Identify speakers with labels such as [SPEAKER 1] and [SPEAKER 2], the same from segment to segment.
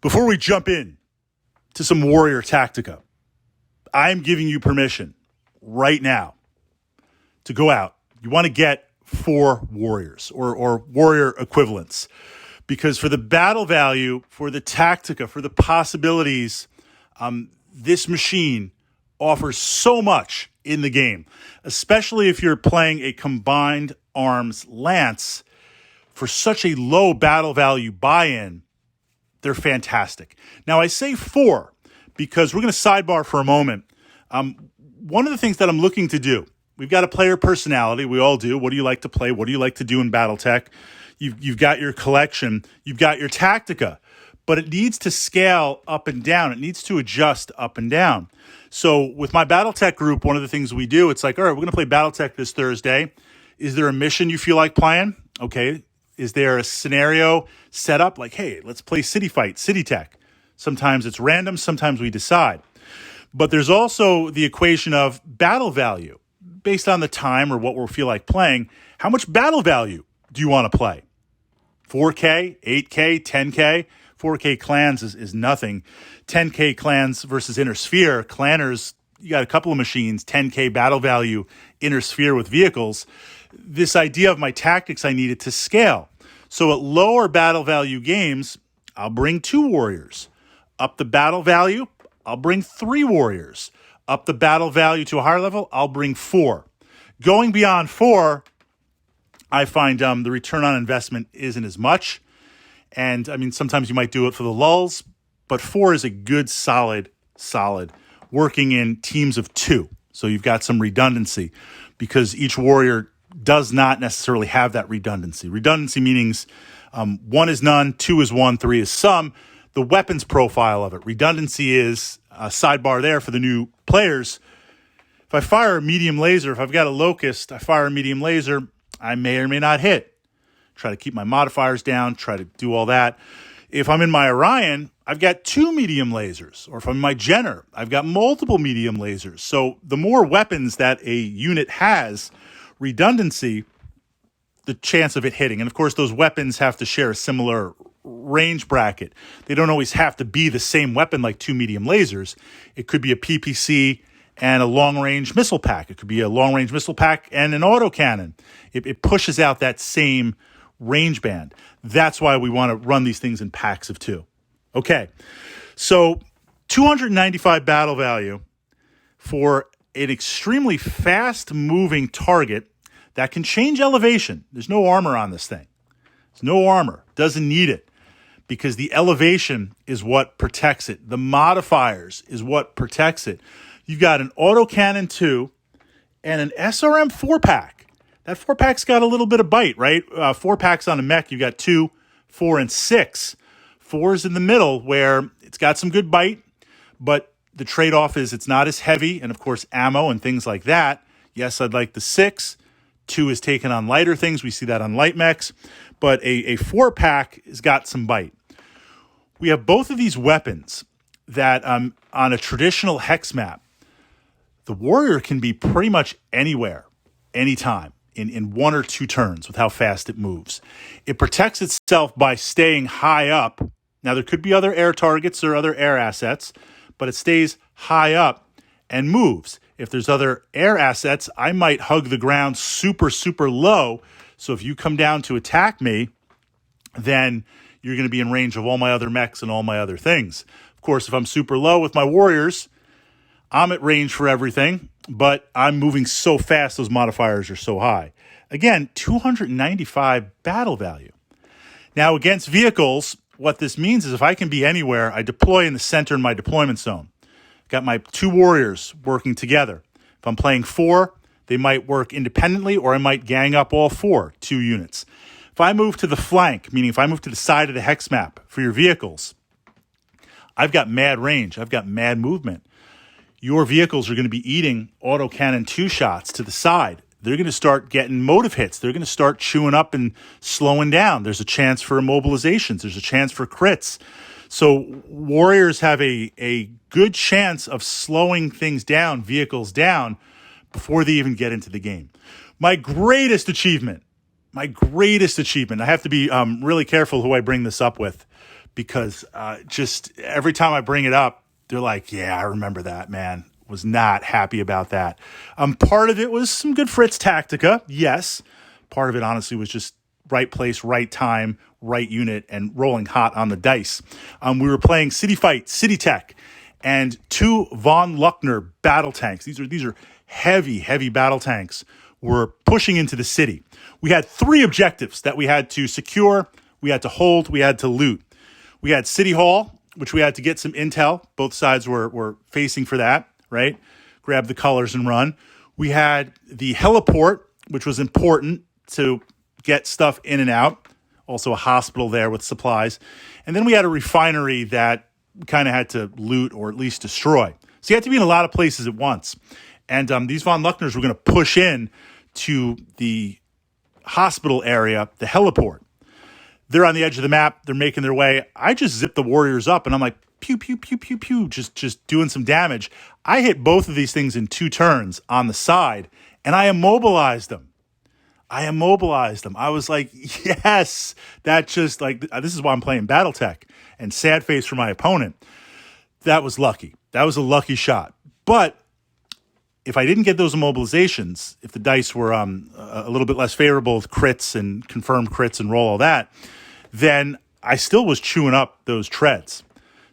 [SPEAKER 1] Before we jump in to some Warrior Tactica, I'm giving you permission right now to go out. You want to get 4 Warriors or Warrior equivalents, because for the battle value, for the Tactica, for the possibilities, this machine offers so much in the game, especially if you're playing a combined arms lance. For such a low battle value buy-in, they're fantastic. Now, I say 4 because we're going to sidebar for a moment. One of the things that I'm looking to do, we've got a player personality. We all do. What do you like to play? What do you like to do in Battletech? You've got your collection. You've got your Tactica. But it needs to scale up and down. It needs to adjust up and down. So with my Battletech group, one of the things we do, it's like, all right, we're going to play Battletech this Thursday. Is there a mission you feel like playing? Okay. Is there a scenario set up like, hey, let's play City Fight, City Tech? Sometimes it's random. Sometimes we decide. But there's also the equation of battle value. Based on the time or what we feel like playing, how much battle value do you want to play? 4K, 8K, 10K? 4K clans is nothing. 10K clans versus Inner Sphere. Clanners, you got a couple of machines, 10K battle value, Inner Sphere with vehicles. This idea of my tactics, I needed to scale. So at lower battle value games, I'll bring 2 Warriors. Up the battle value, I'll bring 3 Warriors. Up the battle value to a higher level, I'll bring 4. Going beyond 4, I find the return on investment isn't as much. And, I mean, sometimes you might do it for the lulls, but 4 is a good, solid, working in teams of 2. So you've got some redundancy because each warrior does not necessarily have that redundancy. Redundancy meanings 1 is none, 2 is 1, 3 is some. The weapons profile of it. Redundancy is a sidebar there for the new players. If I fire a medium laser, if I've got a locust, I fire a medium laser, I may or may not hit. Try to keep my modifiers down, try to do all that. If I'm in my Orion, I've got 2 medium lasers. Or if I'm in my Jenner, I've got multiple medium lasers. So the more weapons that a unit has, redundancy, the chance of it hitting. And of course, those weapons have to share a similar range bracket. They don't always have to be the same weapon like 2 medium lasers. It could be a PPC and a long-range missile pack. It could be a long-range missile pack and an autocannon. It pushes out that same range band. That's why we want to run these things in packs of 2. Okay, so 295 battle value for an extremely fast-moving target that can change elevation. There's no armor on this thing. There's no armor. Doesn't need it because the elevation is what protects it. The modifiers is what protects it. You've got an autocannon 2 and an SRM 4-pack. That 4-pack's got a little bit of bite, right? 4-packs on a mech, you got 2, 4, and 6. 4's in the middle where it's got some good bite, but the trade-off is it's not as heavy, and of course ammo and things like that. Yes, I'd like the 6. 2 is taken on lighter things. We see that on light mechs. But a 4-pack has got some bite. We have both of these weapons that on a traditional hex map, the warrior can be pretty much anywhere, anytime, in 1 or 2 turns with how fast it moves. It protects itself by staying high up. Now, there could be other air targets or other air assets, but it stays high up and moves. If there's other air assets, I might hug the ground super, super low. So if you come down to attack me, then you're going to be in range of all my other mechs and all my other things. Of course, if I'm super low with my warriors, I'm at range for everything, but I'm moving so fast, those modifiers are so high. Again, 295 battle value. Now, against vehicles, what this means is if I can be anywhere, I deploy in the center in my deployment zone. Got my 2 warriors working together. If I'm playing 4, they might work independently, or I might gang up all 4, 2 units. If I move to the flank, meaning if I move to the side of the hex map for your vehicles, I've got mad range. I've got mad movement. Your vehicles are going to be eating autocannon 2 shots to the side. They're going to start getting motive hits. They're going to start chewing up and slowing down. There's a chance for immobilizations. There's a chance for crits. So warriors have a good chance of slowing things down, vehicles down, before they even get into the game. My greatest achievement, I have to be really careful who I bring this up with, because just every time I bring it up, they're like, yeah, I remember that, man. Was not happy about that. Part of it was some good Fritz Tactica, yes. Part of it, honestly, was just right place, right time, right unit, and rolling hot on the dice. We were playing City Fight, City Tech, and 2 von Luckner battle tanks. These are heavy battle tanks. Were pushing into the city. We had 3 objectives that we had to secure, we had to hold, we had to loot. We had City Hall, which we had to get some intel. Both sides were facing for that, right? Grab the colors and run. We had the heliport, which was important to get stuff in and out. Also a hospital there with supplies. And then we had a refinery that kind of had to loot or at least destroy. So you had to be in a lot of places at once. And these von Luckners were going to push in to the hospital area, the heliport. They're on the edge of the map. They're making their way. I just zipped the Warriors up, and I'm like, pew, pew, pew, pew, pew, just doing some damage. I hit both of these things in 2 turns on the side, and I immobilized them. I was like, yes, that just like, this is why I'm playing Battletech, and sad face for my opponent. That was lucky. That was a lucky shot. But if I didn't get those immobilizations, if the dice were a little bit less favorable with crits and confirmed crits and roll all that, then I still was chewing up those treads.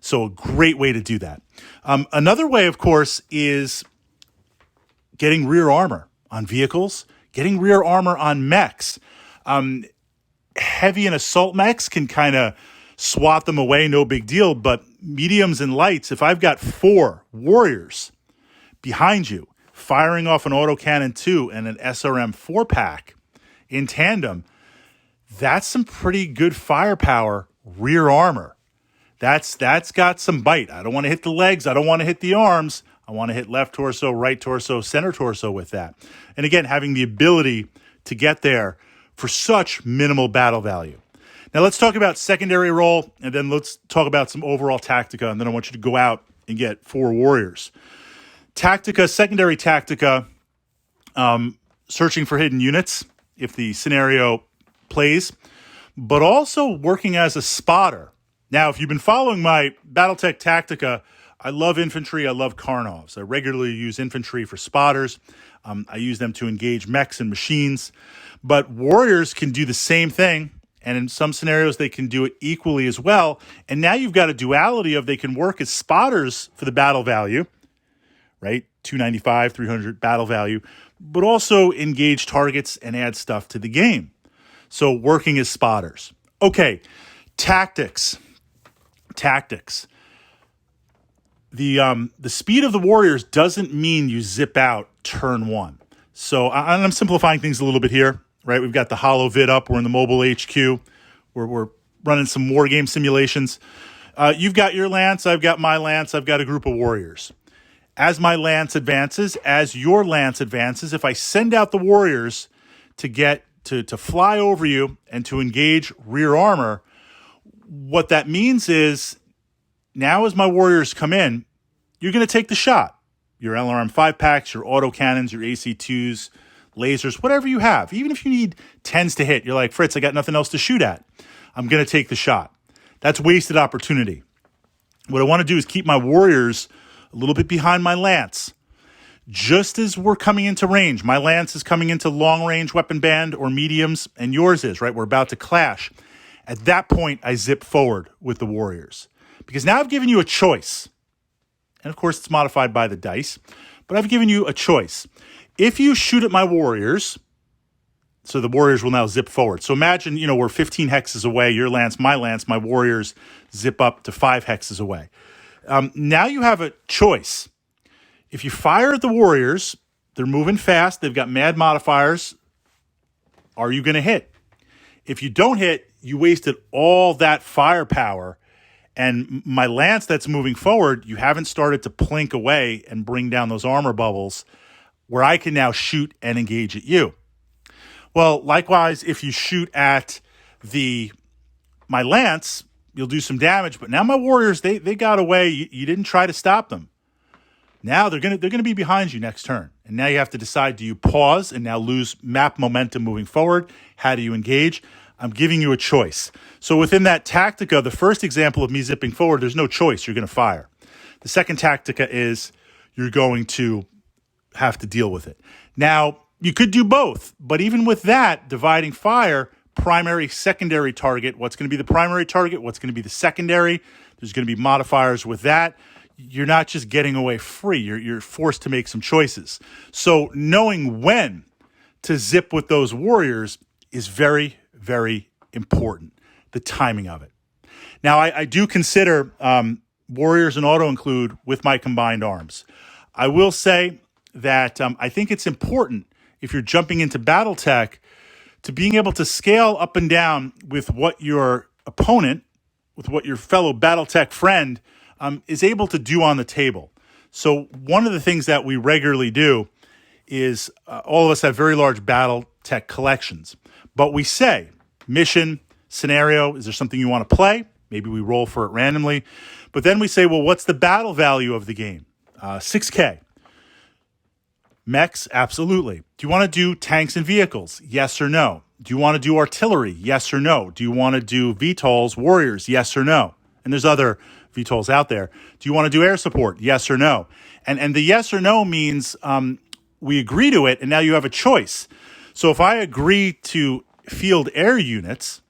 [SPEAKER 1] So a great way to do that. Another way, of course, is getting rear armor on vehicles, getting rear armor on mechs. Heavy and assault mechs can kind of swat them away, no big deal. But mediums and lights, if I've got 4 warriors behind you, firing off an autocannon 2 and an SRM 4-pack in tandem, that's some pretty good firepower rear armor. That's got some bite. I don't want to hit the legs. I don't want to hit the arms. I want to hit left torso, right torso, center torso with that. And again, having the ability to get there for such minimal battle value. Now let's talk about secondary role, and then let's talk about some overall tactica, and then I want you to go out and get 4 warriors. Tactica, secondary tactica, searching for hidden units if the scenario plays, but also working as a spotter. Now, if you've been following my Battletech Tactica, I love infantry, I love Karnovs. I regularly use infantry for spotters. I use them to engage mechs and machines. But warriors can do the same thing, and in some scenarios they can do it equally as well. And now you've got a duality of they can work as spotters for the battle value, right? 295, 300 battle value, but also engage targets and add stuff to the game. So working as spotters. Okay, tactics. The speed of the warriors doesn't mean you zip out turn 1. So I'm simplifying things a little bit here, right? We've got the holo vid up. We're in the mobile HQ. We're running some war game simulations. You've got your lance. I've got my lance. I've got a group of warriors. As my lance advances, as your lance advances, if I send out the warriors to get to fly over you and to engage rear armor, what that means is now as my warriors come in, you're going to take the shot. Your LRM 5-packs, your autocannons, your AC2s, lasers, whatever you have. Even if you need 10s to hit, you're like, Fritz, I got nothing else to shoot at. I'm going to take the shot. That's wasted opportunity. What I want to do is keep my warriors a little bit behind my lance. Just as we're coming into range, my lance is coming into long-range weapon band or mediums, and yours is, right? We're about to clash. At that point, I zip forward with the warriors. Because now I've given you a choice. And of course, it's modified by the dice. But I've given you a choice. If you shoot at my warriors, so the warriors will now zip forward. So imagine, we're 15 hexes away. Your lance, my warriors zip up to 5 hexes away. Now you have a choice. If you fire at the warriors, they're moving fast. They've got mad modifiers. Are you going to hit? If you don't hit, you wasted all that firepower. And my lance that's moving forward, you haven't started to plink away and bring down those armor bubbles where I can now shoot and engage at you. Well, likewise, if you shoot at my lance, you'll do some damage. But now my warriors, they got away. You didn't try to stop them. Now they're gonna be behind you next turn. And now you have to decide, do you pause and now lose map momentum moving forward? How do you engage? I'm giving you a choice. So within that tactica, the first example of me zipping forward, there's no choice. You're going to fire. The second tactica is you're going to have to deal with it. Now, you could do both, but even with that, dividing fire, primary, secondary target, what's going to be the primary target, what's going to be the secondary, there's going to be modifiers with that. You're not just getting away free. You're forced to make some choices. So knowing when to zip with those warriors is very, very important, the timing of it. Now, I do consider warriors and auto-include with my combined arms. I will say that I think it's important if you're jumping into Battletech to being able to scale up and down with what your opponent, with what your fellow Battletech friend is able to do on the table. So one of the things that we regularly do is all of us have very large Battletech collections. But we say, mission, scenario, is there something you want to play? Maybe we roll for it randomly. But then we say, well, what's the battle value of the game? 6K. Mechs, absolutely. Do you want to do tanks and vehicles? Yes or no? Do you want to do artillery? Yes or no? Do you want to do VTOLs, warriors? Yes or no? And there's other VTOLs out there. Do you want to do air support? Yes or no? And the yes or no means we agree to it, and now you have a choice. So if I agree to field air units,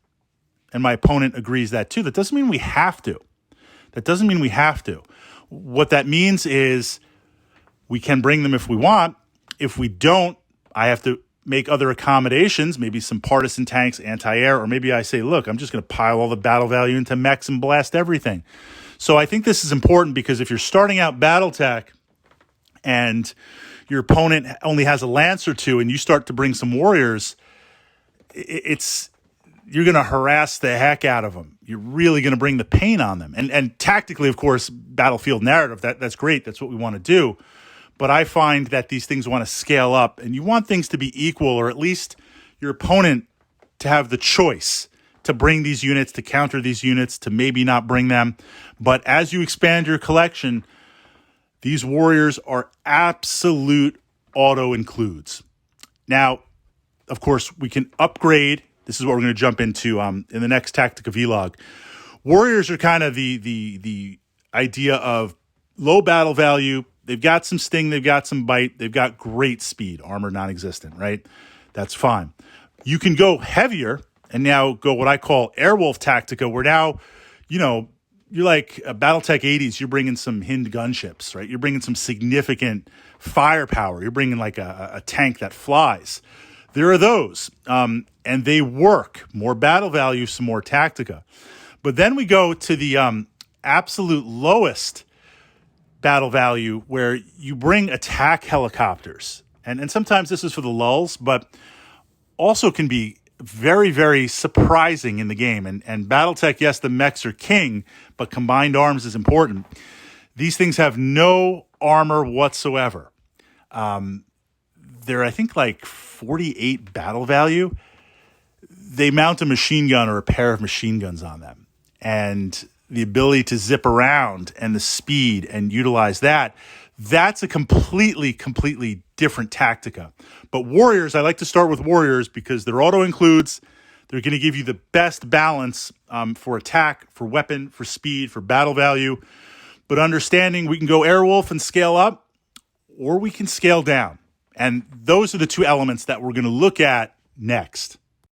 [SPEAKER 1] and my opponent agrees that too, that doesn't mean we have to. That doesn't mean we have to. What that means is we can bring them if we want. If we don't, I have to make other accommodations, maybe some partisan tanks, anti-air, or maybe I say, look, I'm just going to pile all the battle value into mechs and blast everything. So I think this is important because if you're starting out Battletech and your opponent only has a lance or two and you start to bring some warriors, you're going to harass the heck out of them. You're really going to bring the pain on them. And tactically, of course, battlefield narrative, that's great. That's what we want to do. But I find that these things want to scale up, and you want things to be equal, or at least your opponent to have the choice to bring these units, to counter these units, to maybe not bring them. But as you expand your collection, these warriors are absolute auto-includes. Now, of course, we can upgrade. This is what we're going to jump into in the next Tactica Vlog. Warriors are kind of the idea of low battle value. They've got some sting, they've got some bite, they've got great speed, armor non-existent, right? That's fine. You can go heavier and now go what I call Airwolf Tactica, where now, you're like a Battletech 80s, you're bringing some Hind gunships, right? You're bringing some significant firepower. You're bringing like a tank that flies. There are those, and they work. More battle value, some more Tactica. But then we go to the absolute lowest battle value where you bring attack helicopters. And sometimes this is for the lulls, but also can be very, very surprising in the game. And Battletech, yes, the mechs are king, but combined arms is important. These things have no armor whatsoever. They're, I think, like 48 battle value. They mount a machine gun or a pair of machine guns on them. And the ability to zip around and the speed and utilize that's a completely different Tactica. But warriors, I like to start with warriors because they're auto-includes. They're going to give you the best balance for attack, for weapon, for speed, for battle value. But understanding we can go Airwolf and scale up, or we can scale down. And those are the two elements that we're going to look at next.